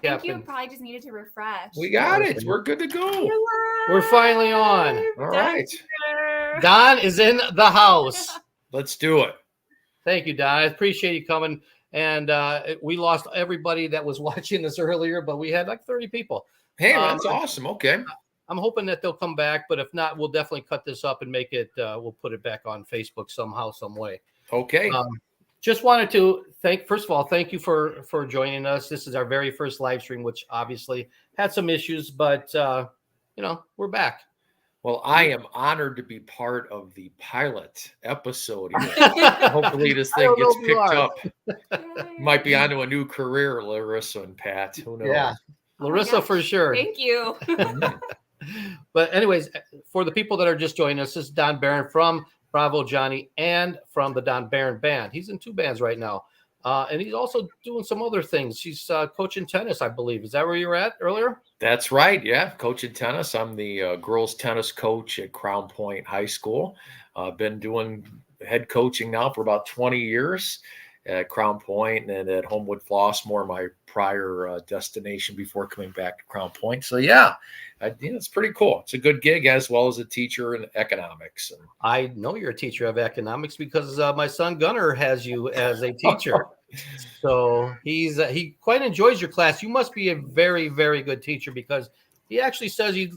recap. Thank you. Probably just needed to refresh. We got it. We're good to go. We're finally on. All right. Don is in the house. Let's do it. Thank you, Don. I appreciate you coming. And we lost everybody that was watching this earlier, but we had like 30 people. Hey, that's awesome. Okay. I'm hoping that they'll come back, but if not, we'll definitely cut this up and make it, we'll put it back on Facebook somehow, some way. Okay. Just wanted to first of all, thank you for joining us. This is our very first live stream, which obviously had some issues, but we're back. Well, I am honored to be part of the pilot episode here. Hopefully this thing gets picked up. Might be onto a new career, Larissa and Pat. Who knows? Yeah, Larissa for sure. Thank you. But anyways, for the people that are just joining us, this is Don Barron from Bravo Johnny and from the Don Barron Band. He's in 2 bands right now. And he's also doing some other things. He's coaching tennis, I believe. Is that where you were at earlier? That's right. Yeah. Coaching tennis. I'm the girls tennis coach at Crown Point High School. I've been doing head coaching now for about 20 years at Crown Point and at Homewood Flossmoor, my prior destination before coming back to Crown Point. So yeah, it's pretty cool. It's a good gig as well as a teacher in economics. And I know you're a teacher of economics because my son Gunnar has you as a teacher. So he quite enjoys your class. You must be a very, very good teacher because he actually says he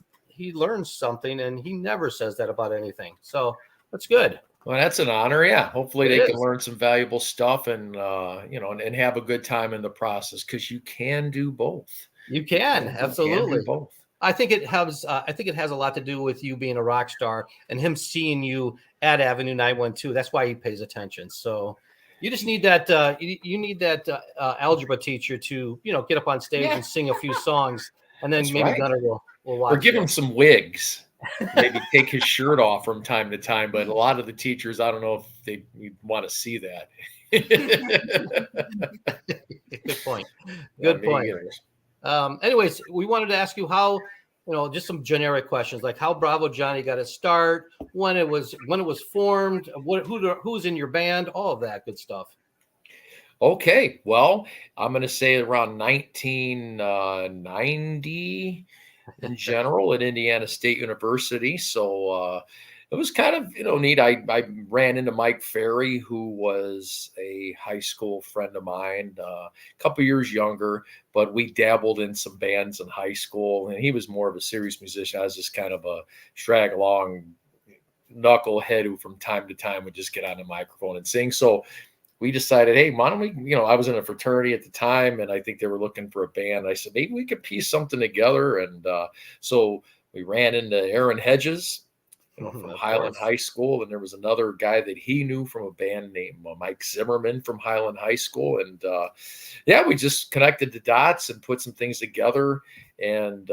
learns something and he never says that about anything. So that's good. Well, that's an honor. Yeah. Hopefully they can learn some valuable stuff and, and have a good time in the process because you can do both. You can. Absolutely. You can do both. I think it has a lot to do with you being a rock star and him seeing you at Avenue 912. That's why he pays attention. So you just need that. You need that algebra teacher to, get up on stage and sing a few songs, and then Gunnar will watch. Or give him some wigs. Maybe take his shirt off from time to time. But a lot of the teachers, I don't know if they want to see that. Good point. Good point. Anyways, we wanted to ask you how, just some generic questions like how Bravo Johnny got its start, when it was formed, who's in your band, all of that good stuff. Okay, well, I'm going to say around 1990 in general at Indiana State University. So it was kind of, neat. I ran into Mike Ferry, who was a high school friend of mine, a couple years younger, but we dabbled in some bands in high school, and he was more of a serious musician. I was just kind of a drag along knucklehead who from time to time would just get on the microphone and sing. So we decided, hey, why don't we, I was in a fraternity at the time, and I think they were looking for a band. I said, maybe we could piece something together. And so we ran into Aaron Hedges, from Highland High School. And there was another guy that he knew from a band named Mike Zimmerman from Highland High School. And we just connected the dots and put some things together and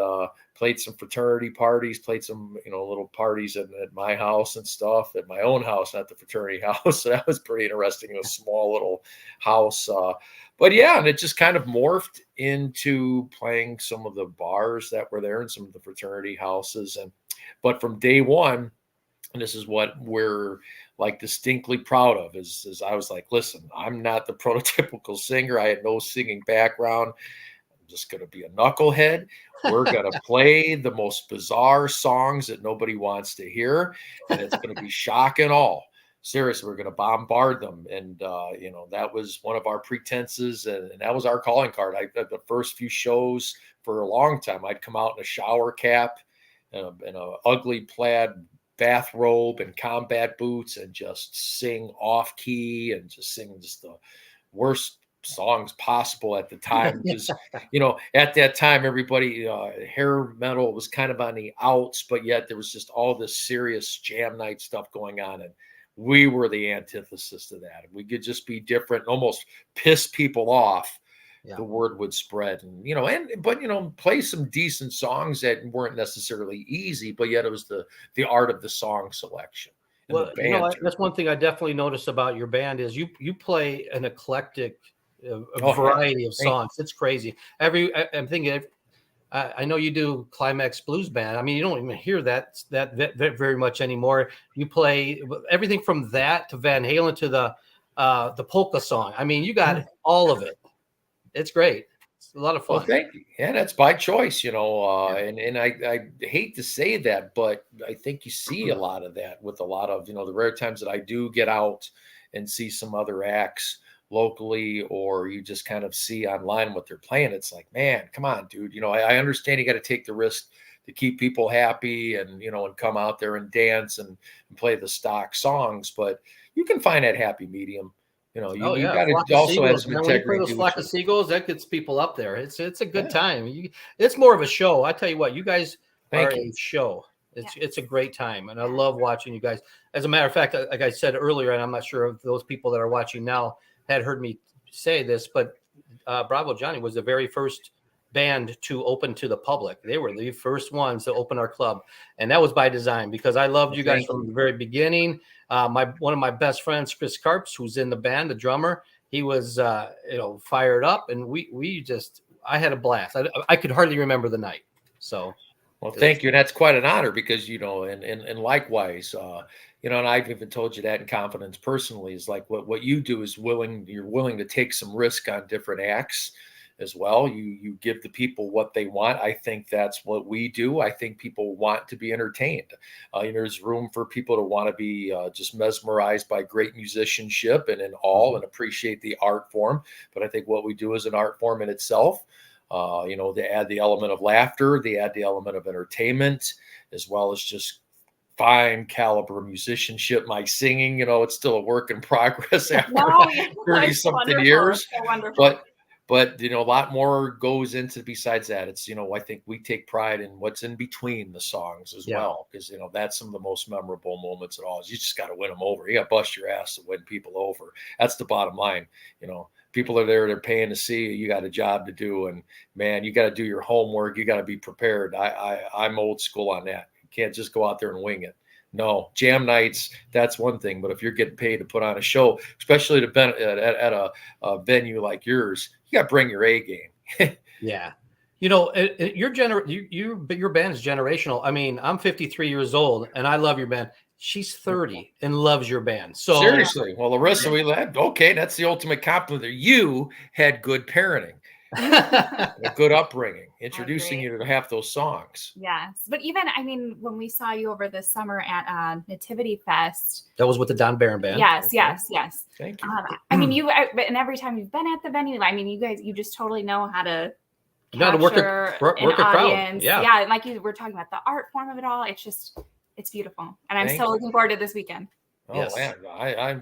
played some fraternity parties, played some, little parties at my house and stuff, at my own house, not the fraternity house. So that was pretty interesting. A small little house. But yeah, and it just kind of morphed into playing some of the bars that were there and some of the fraternity houses. But from day one, and this is what we're like distinctly proud of, is I was like, listen, I'm not the prototypical singer. I had no singing background. I'm just going to be a knucklehead. We're going to play the most bizarre songs that nobody wants to hear. And it's going to be shock and awe. Seriously, we're going to bombard them. And, that was one of our pretenses. And that was our calling card. The first few shows for a long time, I'd come out in a shower cap, in an ugly plaid bathrobe and combat boots and just sing off key and just sing just the worst songs possible at the time. Because, at that time, everybody, hair metal was kind of on the outs, but yet there was just all this serious jam night stuff going on. And we were the antithesis to that. We could just be different and almost piss people off. Yeah. The word would spread and, play some decent songs that weren't necessarily easy, but yet it was the art of the song selection. Well, that's one thing I definitely noticed about your band is you play an eclectic variety of songs. It's crazy. I'm thinking, I know you do Climax Blues Band. I mean, you don't even hear that very much anymore. You play everything from that to Van Halen to the polka song. I mean, you got all of it. It's great. a lot of Well, fun. thank you. Yeah, that's by choice, and I hate to say that, but I think you see a lot of that with a lot of, the rare times that I do get out and see some other acts locally, or you just kind of see online what they're playing. It's like, man, come on, dude. I understand you got to take the risk to keep people happy and come out there and dance and play the stock songs, but you can find that happy medium. Oh You yeah, got flock to of also have seagulls, some man. When you play integrity and those do what flock you of seagulls, that gets people up there. It's a good yeah. time. It's more of a show. I tell you what, you guys are Thank you. a show. It's Yeah. it's a great time, and I love watching you guys. As a matter of fact, like I said earlier, and I'm not sure if those people that are watching now had heard me say this, but Bravo Johnny was the very first band to open to the public. They were the first ones to open our club, and that was by design because I loved you guys Thank from you. the very beginning. One of my best friends, Chris Carps, who's in the band, the drummer, he was fired up, and I had a blast. I could hardly remember the night. So Well, thank you. And that's quite an honor because, and likewise, and I've even told you that in confidence personally, is like what you do is you're willing to take some risk on different acts as well. You give the people what they want. I think that's what we do. I think people want to be entertained. There's room for people to want to be just mesmerized by great musicianship and in awe and appreciate the art form. But I think what we do is an art form in itself. They add the element of laughter, they add the element of entertainment, as well as just fine caliber musicianship. My singing, it's still a work in progress after No, yeah, 30 it's something wonderful. years. It's so wonderful. But a lot more goes into besides that. It's, I think we take pride in what's in between the songs as well, because that's some of the most memorable moments at all. Is you just got to win them over. You got to bust your ass to win people over. That's the bottom line. People are there, they're paying to see you. You got a job to do, and man, you got to do your homework. You got to be prepared. I'm old school on that. You can't just go out there and wing it. No, jam nights, that's one thing. But if you're getting paid to put on a show, especially at a venue like yours, you got to bring your A game. yeah. Your band is generational. I mean, I'm 53 years old and I love your band. She's 30 and loves your band. So Seriously. Well, Larissa, okay, that's the ultimate compliment there. You had good parenting, a good upbringing, introducing you to half those songs. Yes. But even, I mean, when we saw you over this summer at Nativity Fest. That was with the Don Barron Band. Yes, yes, yes. Thank you. I mean, and every time you've been at the venue, I mean, you just totally know how to work a crowd. Yeah. And like you were talking about the art form of it all. It's beautiful. And I'm so looking forward to this weekend. Oh, yes. Man,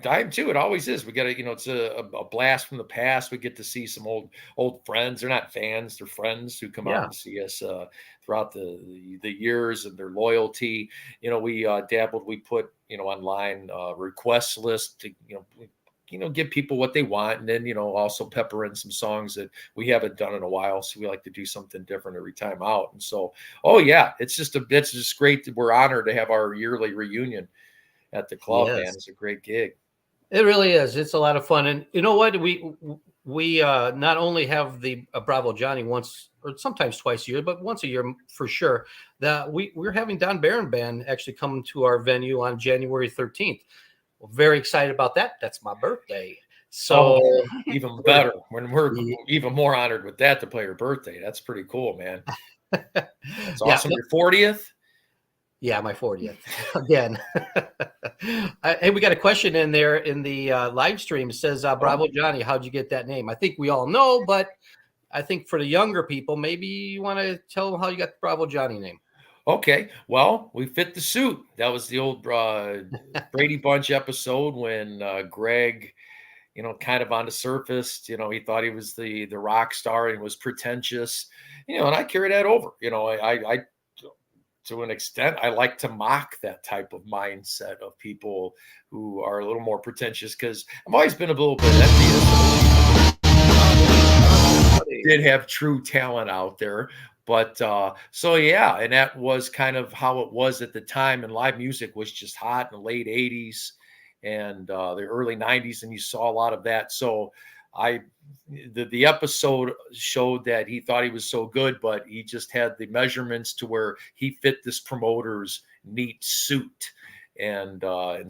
I'm too. It always is. We got to, it's a blast from the past. We get to see some old friends. They're not fans; they're friends who come out and see us throughout the years and their loyalty. We dabbled. We put online request list to give people what they want, and then also pepper in some songs that we haven't done in a while. So we like to do something different every time out. And so, it's just great that we're honored to have our yearly reunion at the club. Yes. Man, it's a great gig. It really is. It's a lot of fun. And you know what? We not only have the Bravo Johnny once or sometimes twice a year, but once a year for sure. That we're having Don Barron Band actually come to our venue on January 13th. We're very excited about that. That's my birthday. So even better when we're even more honored with that to play your birthday. That's pretty cool, man. It's awesome. Your 40th. Yeah, my 40th again. Hey, we got a question in there in the live stream. It says, Bravo Johnny, how'd you get that name? I think we all know, but I think for the younger people, maybe you want to tell them how you got the Bravo Johnny name. Okay, well, we fit the suit. That was the old Brady Bunch episode when Greg, kind of on the surface, he thought he was the rock star and was pretentious, and I carry that over. I to an extent, I like to mock that type of mindset of people who are a little more pretentious, because I've always been a little bit envious. Did have true talent out there. But and that was kind of how it was at the time. And live music was just hot in the late 80s and the early 90s. And you saw a lot of that. So the episode showed that he thought he was so good, but he just had the measurements to where he fit this promoter's neat suit. And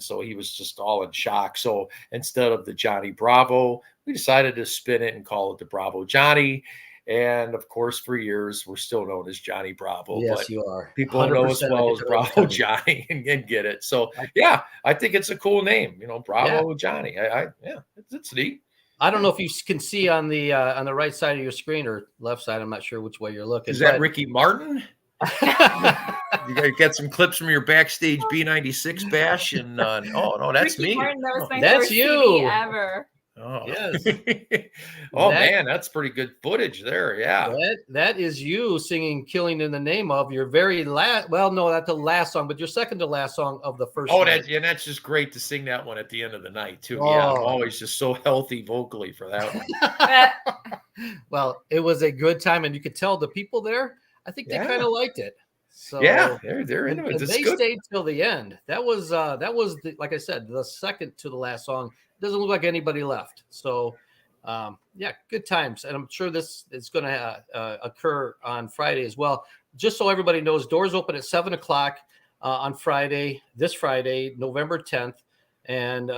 so he was just all in shock. So instead of the Johnny Bravo, we decided to spin it and call it the Bravo Johnny. And of course, for years, we're still known as Johnny Bravo. Yes, But you are. people know us 100%. I well can as totally Bravo understand. Johnny and get it. So yeah, I think it's a cool name, Bravo Johnny. Yeah, it's neat. I don't know if you can see on the right side of your screen or left side. I'm not sure which way you're looking. Is that Ricky Martin? You got to get some clips from your backstage B96 bash, and oh no, that's Ricky me. Martin, that was my That's first you. CD ever. Oh Yes. man, that's pretty good footage there. Yeah, that is you singing "Killing in the Name of" your very last. Well, no, not the last song, but your second to last song of the first. oh, night. that's just great to sing that one at the end of the night too. Oh. Yeah, I'm always just so healthy vocally for that one. Well, it was a good time, and you could tell the people there. I think they kind of liked it. So yeah, they're into it. and they stayed till the end. That was like I said, the second to the last song. Doesn't look like anybody left. So yeah, good times, and I'm sure this is going to occur on Friday as well. Just so everybody knows, doors open at 7:00 on Friday. This Friday, November 10th, and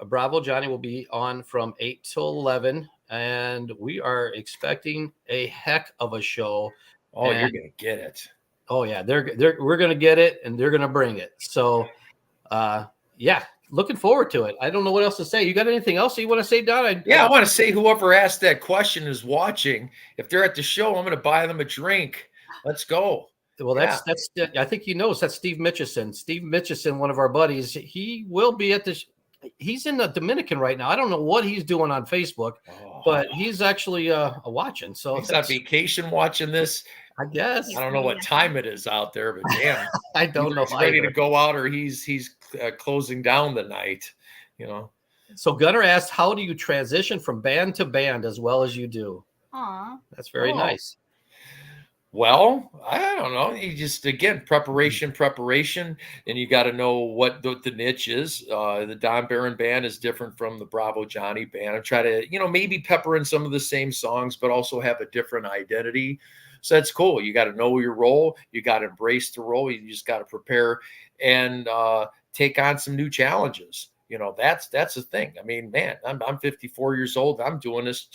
Bravo Johnny will be on from 8 till 11, and we are expecting a heck of a show. Oh, you're gonna get it. Oh yeah, we're gonna get it, and they're gonna bring it. So, yeah, looking forward to it. I don't know what else to say. You got anything else you want to say, Don? I want to say whoever asked that question is watching. If they're at the show, I'm going to buy them a drink. Let's go. Well, that's I think that's Steve Mitchison. Steve Mitchison, one of our buddies. He will be at the. He's in the Dominican right now. I don't know what he's doing on Facebook, but he's actually watching. So he's on vacation watching this. I guess. I don't know what time it is out there, but damn, I don't know. He's ready to go out, or he's closing down the night. So Gunnar asked, "How do you transition from band to band as well as you do?" Aw, that's very nice. Well, I don't know. You just, again, preparation, and you got to know what the niche is. The Don Barron band is different from the Bravo Johnny band. I try to, maybe pepper in some of the same songs, but also have a different identity. So that's cool. You got to know your role. You got to embrace the role. You just got to prepare and take on some new challenges. That's the thing. I mean, man, I'm 54 years old. I'm doing this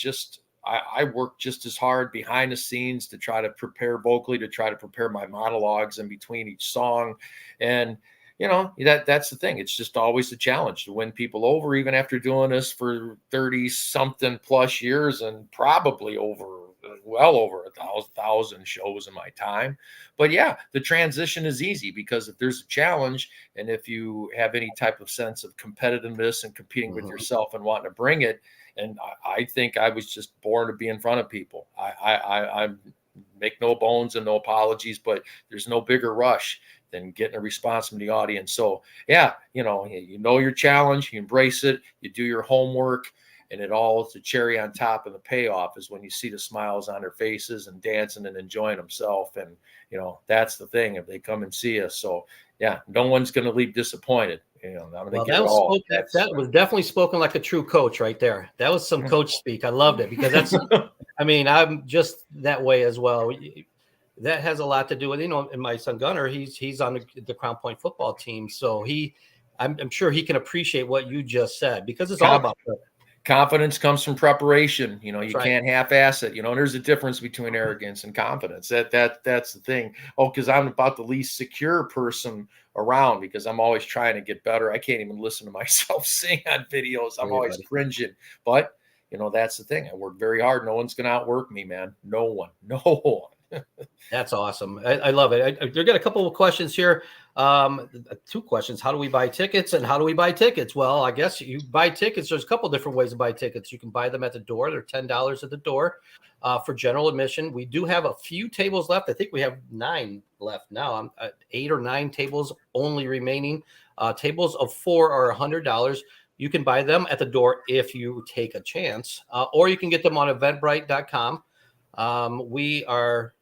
I work just as hard behind the scenes to try to prepare vocally, to try to prepare my monologues in between each song. And, that's the thing. It's just always a challenge to win people over, even after doing this for 30 something plus years and probably well over 1,000 shows in my time. But yeah, the transition is easy because if there's a challenge and if you have any type of sense of competitiveness and competing with yourself and wanting to bring it, and I think I was just born to be in front of people. I make no bones and no apologies, but there's no bigger rush than getting a response from the audience. So yeah, you know your challenge, you embrace it, you do your homework, and it all is the cherry on top, and the payoff is when you see the smiles on their faces and dancing and enjoying themselves. And that's the thing, if they come and see us. So yeah, no one's going to leave disappointed. That was definitely spoken like a true coach right there. That was some coach speak. I loved it because that's, I mean, I'm just that way as well. That has a lot to do with, and my son Gunnar, he's on the Crown Point football team. So I'm sure he can appreciate what you just said because it's all about confidence comes from preparation. You can't half-ass it. And there's a difference between arrogance and confidence. That's the thing. Oh, because I'm about the least secure person around because I'm always trying to get better. I can't even listen to myself sing on videos. I'm always cringing. But that's the thing. I work very hard. No one's going to outwork me, man. No one. That's awesome. I love it. I've got a couple of questions here. 2 questions. How do we buy tickets and how do we buy tickets? Well, I guess you buy tickets. There's a couple different ways to buy tickets. You can buy them at the door. They're $10 at the door for general admission. We do have a few tables left. I think we have 9 left now. 8 or 9 tables only remaining. Tables of 4 are $100. You can buy them at the door if you take a chance, or you can get them on Eventbrite.com. We are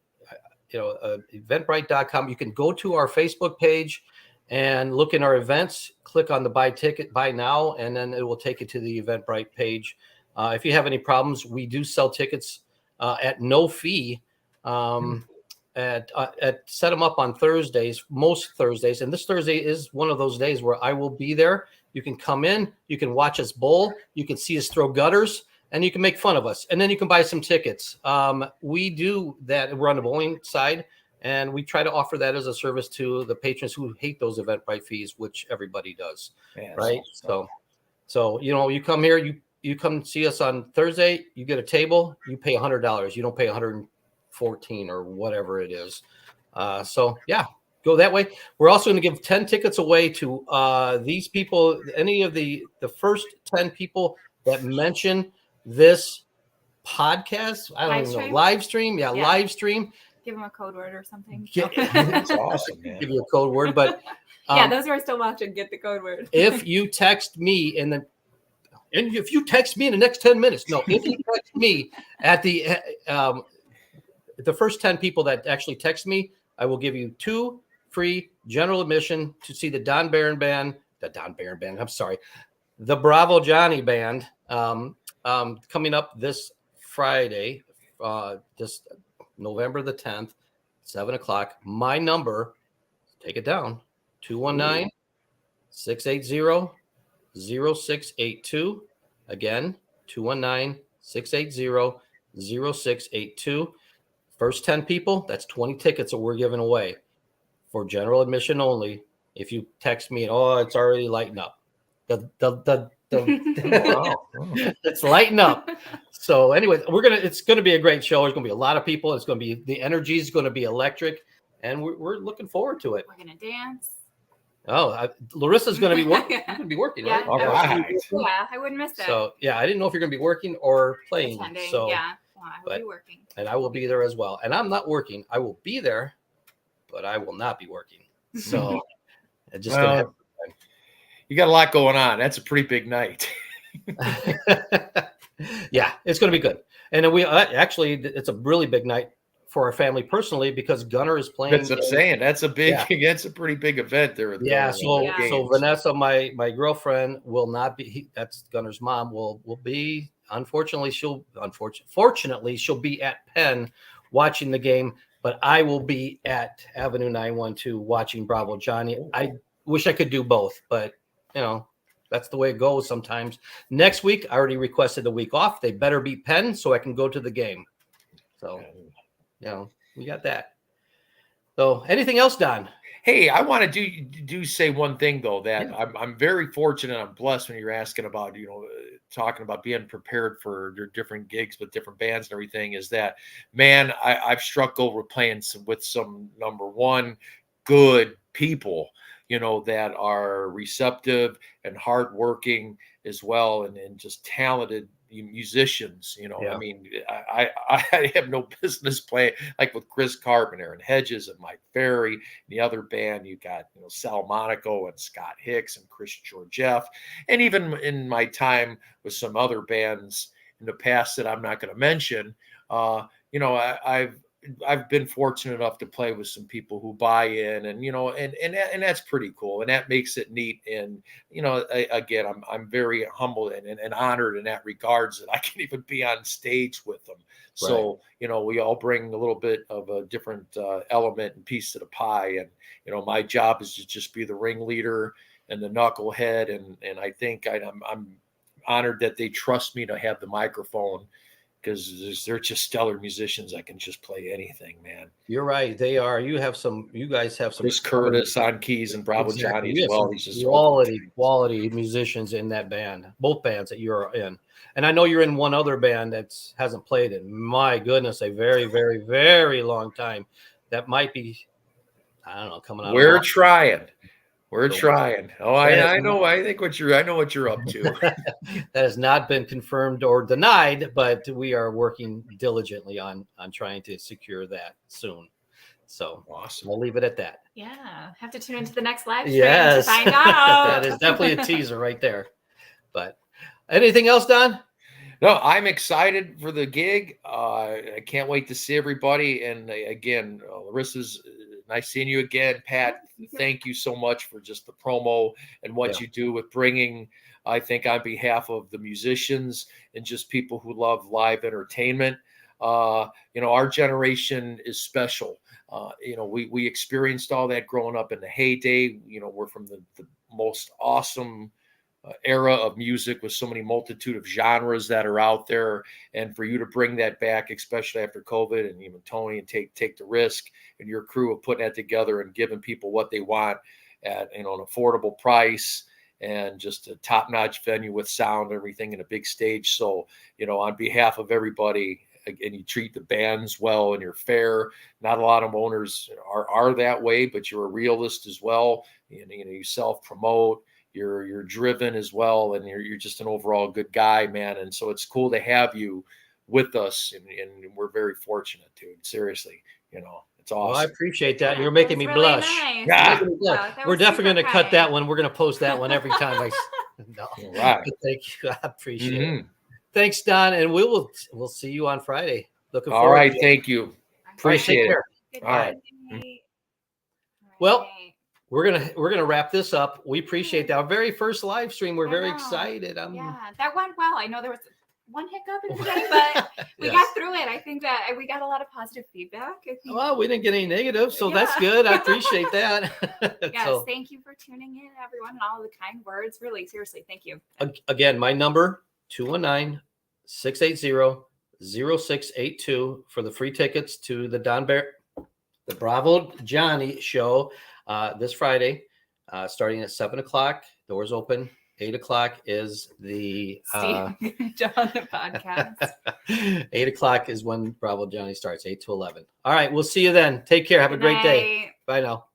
Eventbrite.com. You can go to our Facebook page and look in our events, click on the buy now, and then it will take you to the Eventbrite page. If you have any problems, we do sell tickets at no fee at set them up on Thursdays, most Thursdays. And this Thursday is one of those days where I will be there. You can come in, you can watch us bowl, you can see us throw gutters. and you can make fun of us, and then you can buy some tickets. We do that. We're on the bowling side, and we try to offer that as a service to the patrons who hate those Eventbrite fees, which everybody does, right? So you come here, you come see us on Thursday, you get a table, you pay $100. You don't pay $114 or whatever it is. So yeah, go that way. We're also going to give 10 tickets away to these people, any of the first 10 people that mention this podcast. I don't even know. LiveStream. Yeah, LiveStream. Give them a code word or something. That's awesome, man. Give you a code word, but yeah, those who are still watching, get the code word. If you text me and if you text me in the next 10 minutes, no, if you text me at the first 10 people that actually text me, I will give you 2 free general admission to see the the Bravo Johnny band coming up this Friday, just November the 10th, 7:00. My number, take it down, 219-680-0682. Again, 219-680-0682. First 10 people, that's 20 tickets that we're giving away for general admission only. If you text me, it's already lighting up. It's lighting up. So anyway, it's going to be a great show. There's going to be a lot of people. It's going to be, the energy is going to be electric, and we're looking forward to it. We're going to dance. Oh, Larissa's going to be working. You're going to be working, right? All right. Yeah, I wouldn't miss that. So yeah, I didn't know if you're going to be working or playing. Attending. So yeah, I will be working. And I will be there as well. And I'm not working. I will be there, but I will not be working. So it's just going to happen. You got a lot going on. That's a pretty big night. Yeah, it's going to be good. And then we actually, it's a really big night for our family personally, because Gunnar is playing. That's what I'm saying. That's a big, that's a pretty big event there. Yeah. So Vanessa, my girlfriend, will not be. That's Gunnar's mom. Will be. Fortunately, she'll be at Penn watching the game, but I will be at Avenue 912 watching Bravo Johnny. I wish I could do both, but that's the way it goes sometimes. Next week, I already requested a week off. They better beat Penn so I can go to the game. So, we got that. So, anything else, Don? Hey, I want to do say one thing though, that I'm very fortunate. I'm blessed when you're asking about, talking about being prepared for your different gigs with different bands and everything, is that, man, I've struck over playing with some number one good people, that are receptive and hardworking as well, and just talented musicians. I mean, I have no business playing, like with Chris Carpenter and Hedges and Mike Ferry and the other band. You got Sal Monaco and Scott Hicks and Chris Georgieff, and even in my time with some other bands in the past that I'm not going to mention, I've been fortunate enough to play with some people who buy in, and that's pretty cool, and that makes it neat. And again, I'm very humbled and honored in that regards that I can even be on stage with them. Right. So we all bring a little bit of a different element and piece to the pie, and my job is to just be the ringleader and the knucklehead, and I think I'm honored that they trust me to have the microphone, because they're just stellar musicians. I can just play anything, man. You're right. They are. You guys have some. Chris Curtis on keys and Bravo Johnny as well. He's just quality musicians in that band, both bands that you're in. And I know you're in one other band that hasn't played in, my goodness, a very, very, very long time. That might be, I don't know, coming out. We're trying. We're trying. Oh, I know. I know what you're up to. That has not been confirmed or denied, but we are working diligently on trying to secure that soon. So awesome. We'll leave it at that. Yeah, have to tune into the next live stream to find out. That is definitely a teaser right there. But anything else, Don? No, I'm excited for the gig. I can't wait to see everybody. And again, Larissa's nice seeing you again, Pat. Thank you so much for just the promo and what you do with bringing, I think, on behalf of the musicians and just people who love live entertainment. Our generation is special. We experienced all that growing up in the heyday. We're from the most awesome era of music with so many multitude of genres that are out there, and for you to bring that back, especially after COVID, and even Tony, and take the risk and your crew of putting that together and giving people what they want at an affordable price, and just a top-notch venue with sound and everything, and a big stage. So, on behalf of everybody, and you treat the bands well and you're fair. Not a lot of owners are that way, but you're a realist as well. You self-promote. You're driven as well, and you're just an overall good guy, man. And so it's cool to have you with us, and we're very fortunate, dude. Seriously, it's awesome. Well, I appreciate that. You're making me really blush. Nice. Yeah. We're definitely going to cut that one. We're going to post that one every time. No. Right. Thank you. I appreciate it. Thanks, Don, and we'll see you on Friday. Looking forward. All right, to it. thank you. Appreciate it. All right. Well, we're gonna wrap this up. We appreciate that. Our very first live stream. We're very excited. Yeah, that went well. I know there was one hiccup in the day, but we got through it. I think that we got a lot of positive feedback. Well, we didn't get any negative, so that's good. I appreciate that. Yes, thank you for tuning in, everyone, and all of the kind words. Really, seriously, thank you. Again, my number, 219-680-0682 for the free tickets to the the Bravo Johnny show this Friday, starting at 7 o'clock. Doors open. 8 o'clock is the John, the podcast. 8 o'clock is when Bravo Johnny starts, 8 to 11. All right, we'll see you then. Take care. Have a great day. Bye now.